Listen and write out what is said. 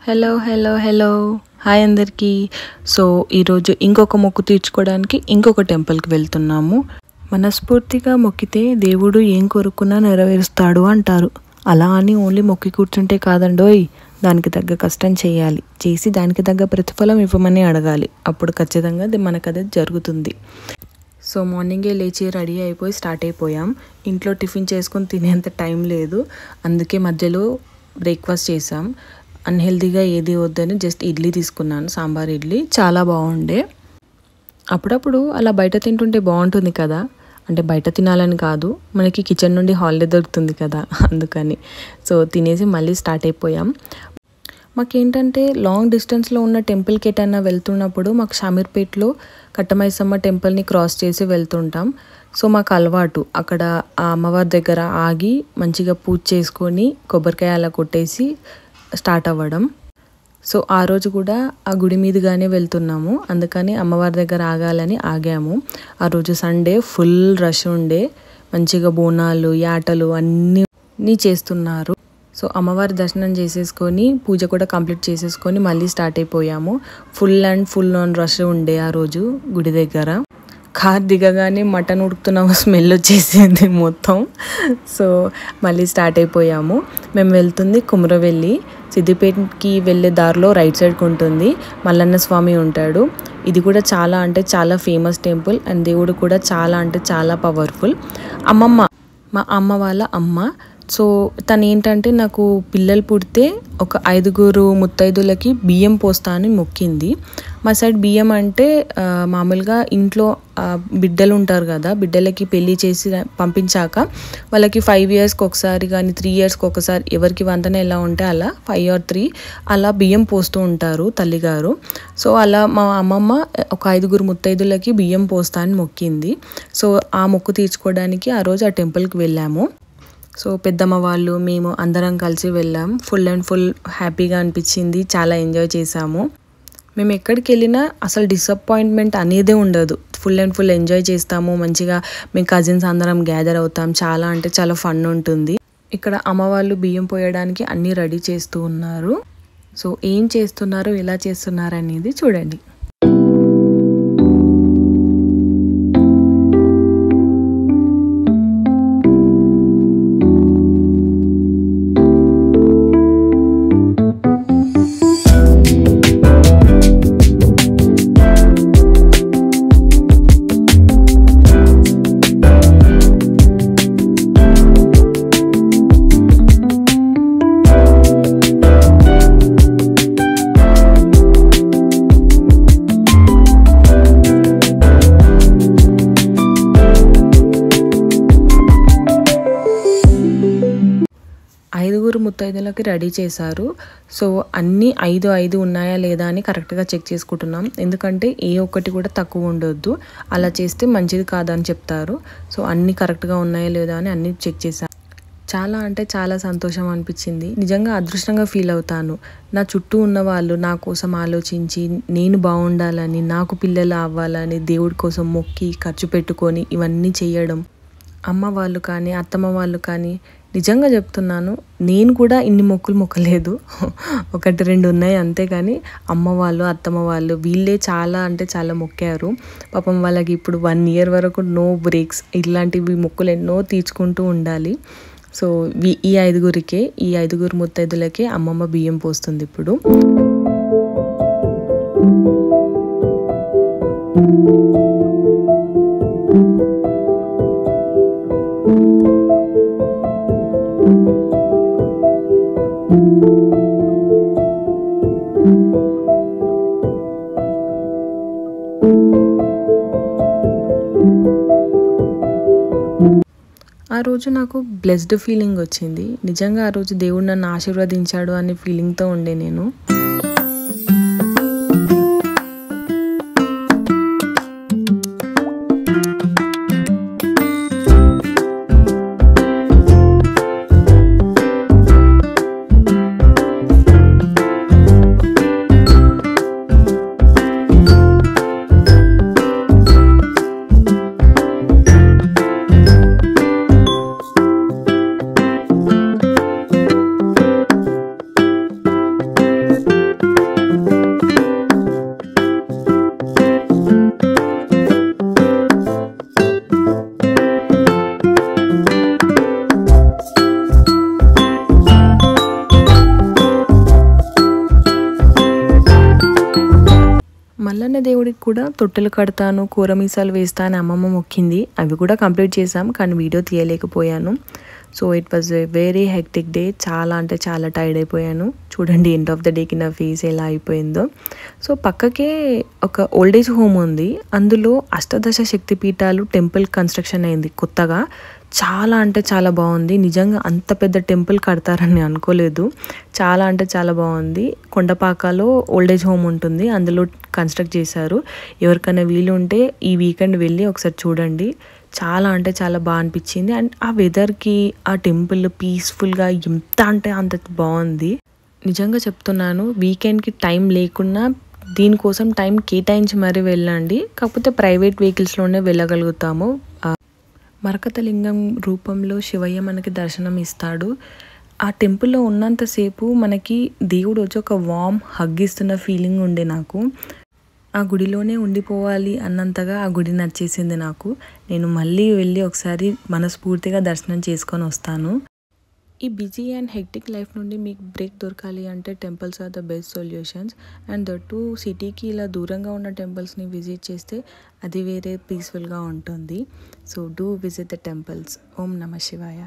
Hello hello hello hi అందరికీ. So ఈరోజు ఇంకొక మొక్కు తీర్చుకోవడానికి ఇంకొక టెంపుల్కి వెళ్తున్నాము. మనస్ఫూర్తిగా మొక్కితే దేవుడు ఏం కోరుకున్నా నెరవేరుస్తాడు అంటారు. అలా అని ఓన్లీ మొక్కి కూర్చుంటే కాదండోయ్, దానికి తగ్గ కష్టం చేయాలి, చేసి దానికి తగ్గ ప్రతిఫలం ఇవ్వమని అడగాలి. అప్పుడు ఖచ్చితంగా మనకది జరుగుతుంది. సో మార్నింగే లేచి రెడీ అయిపోయి స్టార్ట్ అయిపోయాం. ఇంట్లో టిఫిన్ చేసుకొని తినేంత టైం లేదు, అందుకే మధ్యలో బ్రేక్ఫాస్ట్ చేసాం. అన్హెల్దీగా ఏది వద్దని జస్ట్ ఇడ్లీ తీసుకున్నాను, సాంబార్ ఇడ్లీ, చాలా బాగుండే. అప్పుడప్పుడు అలా బయట తింటుంటే బాగుంటుంది కదా, అంటే బయట తినాలని కాదు, మనకి కిచెన్ నుండి హాలిడే దొరుకుతుంది కదా, అందుకని. సో తినేసి మళ్ళీ స్టార్ట్ అయిపోయాం. మాకేంటంటే లాంగ్ డిస్టెన్స్లో ఉన్న టెంపుల్కి ఎటన్నా వెళ్తున్నప్పుడు మాకు షామీర్పేట్లో కట్టమైసమ్మ టెంపుల్ని క్రాస్ చేసి వెళ్తుంటాం. సో మాకు అలవాటు అక్కడ ఆ అమ్మవారి దగ్గర ఆగి మంచిగా పూజ చేసుకొని కొబ్బరికాయ అలా కొట్టేసి స్టార్ట్ అవ్వడం. సో ఆ రోజు కూడా ఆ గుడి మీదుగానే వెళ్తున్నాము, అందుకని అమ్మవారి దగ్గర ఆగాలని ఆగాము. ఆ రోజు సండే, ఫుల్ రష్ ఉండే, మంచిగా బోనాలు యాటలు అన్నీ చేస్తున్నారు. సో అమ్మవారి దర్శనం చేసేసుకొని పూజ కూడా కంప్లీట్ చేసేసుకొని మళ్ళీ స్టార్ట్ అయిపోయాము. ఫుల్ ఆన్ రష్ ఉండే ఆ రోజు గుడి దగ్గర. కార్ దిగగానే మటన్ ఉడుకుతున్న స్మెల్ వచ్చేసింది మొత్తం. సో మళ్ళీ స్టార్ట్ అయిపోయాము. మేము వెళ్తుంది కుమ్రవెల్లి. సిద్దిపేటకి వెళ్ళే దారిలో రైట్ సైడ్కి ఉంటుంది, మల్లన్న స్వామి ఉంటాడు. ఇది కూడా చాలా అంటే చాలా ఫేమస్ టెంపుల్ అండ్ దేవుడు కూడా చాలా అంటే చాలా పవర్ఫుల్. మా అమ్మ వాళ్ళ అమ్మ. సో తను ఏంటంటే నాకు పిల్లలు పుడితే ఒక 5 ముత్తైదులకి బియ్యం పోస్తా అని మొక్కింది. మా సైడ్ బియ్యం అంటే మామూలుగా ఇంట్లో బిడ్డలు ఉంటారు కదా, బిడ్డలకి పెళ్ళి చేసి పంపించాక వాళ్ళకి 5 yearsకి ఒకసారి కానీ 3 yearsకి ఒకసారి, ఎవరికి వంతన ఎలా ఉంటే అలా 5 or 3 అలా బియ్యం పోస్తూ ఉంటారు తల్లిగారు. సో అలా మా అమ్మమ్మ ఒక 5 ముత్తైదులకి బియ్యం పోస్తా అని మొక్కింది. సో ఆ మొక్కు తీర్చుకోవడానికి ఆ రోజు ఆ టెంపుల్కి వెళ్ళాము. సో పెద్దమ్మ వాళ్ళు మేము అందరం కలిసి వెళ్ళాం. ఫుల్ హ్యాపీగా అనిపించింది, చాలా ఎంజాయ్ చేసాము. మేము ఎక్కడికి వెళ్ళినా అసలు డిసప్పాయింట్మెంట్ అనేదే ఉండదు. ఫుల్ ఎంజాయ్ చేస్తాము. మంచిగా మేము కజిన్స్ అందరం గ్యాదర్ అవుతాం. చాలా అంటే చాలా ఫన్ ఉంటుంది. ఇక్కడ అమ్మ వాళ్ళు బియ్యం పోయడానికి అన్నీ రెడీ చేస్తూ ఉన్నారు. సో ఏం చేస్తున్నారు, ఎలా చేస్తున్నారు అనేది చూడండి. ముత్తైదులకి రెడీ చేశారు. సో అన్నీ 5 ఉన్నాయా లేదా అని కరెక్ట్గా చెక్ చేసుకుంటున్నాం, ఎందుకంటే ఏ ఒక్కటి కూడా తక్కువ ఉండొద్దు, అలా చేస్తే మంచిది కాదని చెప్తారు. సో అన్నీ కరెక్ట్గా ఉన్నాయా లేదా అని అన్నీ చెక్ చేశాను. చాలా అంటే చాలా సంతోషం అనిపించింది, నిజంగా అదృష్టంగా ఫీల్ అవుతాను. నా చుట్టూ ఉన్న వాళ్ళు నా కోసం ఆలోచించి, నేను బాగుండాలని, నాకు పిల్లలు అవ్వాలని దేవుడి కోసం మొక్కి ఖర్చు పెట్టుకొని ఇవన్నీ చేయడం. అమ్మ వాళ్ళు కానీ అత్తమ్మ వాళ్ళు కానీ, నిజంగా చెప్తున్నాను, నేను కూడా ఇన్ని మొక్కులు మొక్కలేదు, 1-2 ఉన్నాయి అంతే. కానీ అమ్మ వాళ్ళు అత్తమ్మ వాళ్ళు వీళ్ళే చాలా అంటే చాలా మొక్కారు. పాపం వాళ్ళకి ఇప్పుడు 1 year వరకు నో బ్రేక్స్, ఇలాంటివి మొక్కులు ఎన్నో తీర్చుకుంటూ ఉండాలి. సో ఈ 5 ముత్తైదులకే అమ్మమ్మ బియ్యం పోస్తుంది ఇప్పుడు. ఆ రోజు నాకు బ్లెస్డ్ ఫీలింగ్ వచ్చింది. నిజంగా ఆ రోజు దేవుడు నన్ను ఆశీర్వదించాడు అనే ఫీలింగ్తో ఉండే నేను. మల్లన్న దేవుడికి కూడా తొట్టెలు కడతాను, కూర మీసాలు వేస్తా అని అమ్మమ్మ మొక్కింది. అవి కూడా కంప్లీట్ చేసాం, కానీ వీడియో తీయలేకపోయాను. So it was a very hectic day. చాలా అంటే చాలా టైర్డ్ అయిపోయాను. చూడండి ఎండ్ ఆఫ్ ద డేకి నా ఫేస్ ఎలా అయిపోయిందో. సో పక్కకే ఒక ఓల్డేజ్ హోమ్ ఉంది. అందులో అష్టదశ శక్తి పీఠాలు టెంపుల్ కన్స్ట్రక్షన్ అయింది కొత్తగా. చాలా అంటే చాలా బాగుంది. నిజంగా అంత పెద్ద టెంపుల్ కడతారని అనుకోలేదు. చాలా అంటే చాలా బాగుంది. కొండపాకలో ఓల్డేజ్ హోమ్ ఉంటుంది, అందులో కన్స్ట్రక్ట్ చేశారు. ఎవరికైనా వీలు ఉంటే ఈ వీకెండ్ వెళ్ళి ఒకసారి చూడండి. చాలా అంటే చాలా బాగా అనిపించింది. అండ్ ఆ వెదర్కి ఆ టెంపుల్ పీస్ఫుల్గా ఎంత అంటే అంత బాగుంది. నిజంగా చెప్తున్నాను, వీకెండ్కి టైం లేకున్నా దీనికోసం టైం కేటాయించి మరీ వెళ్ళండి. కాకపోతే ప్రైవేట్ వెహికల్స్లోనే వెళ్ళగలుగుతాము. మరకతలింగం రూపంలో శివయ్య మనకి దర్శనం ఇస్తాడు. ఆ టెంపుల్లో ఉన్నంతసేపు మనకి దేవుడు వచ్చి ఒక వార్మ్ హగ్ ఇస్తున్న ఫీలింగ్ ఉండే నాకు. ఆ గుడిలోనే ఉండిపోవాలి అన్నంతగా ఆ గుడి నచ్చేసింది నాకు. నేను మళ్ళీ వెళ్ళి ఒకసారి మనస్ఫూర్తిగా దర్శనం చేసుకొని వస్తాను. ఈ బిజీ అండ్ హెక్టిక్ లైఫ్ నుండి మీకు బ్రేక్ దొరకాలి అంటే temples are the best solutions. And that సిటీకి ఇలా దూరంగా ఉన్న టెంపుల్స్ని విజిట్ చేస్తే అది వేరే పీస్ఫుల్గా ఉంటుంది. So do visit the temples. ఓం నమ శివాయ.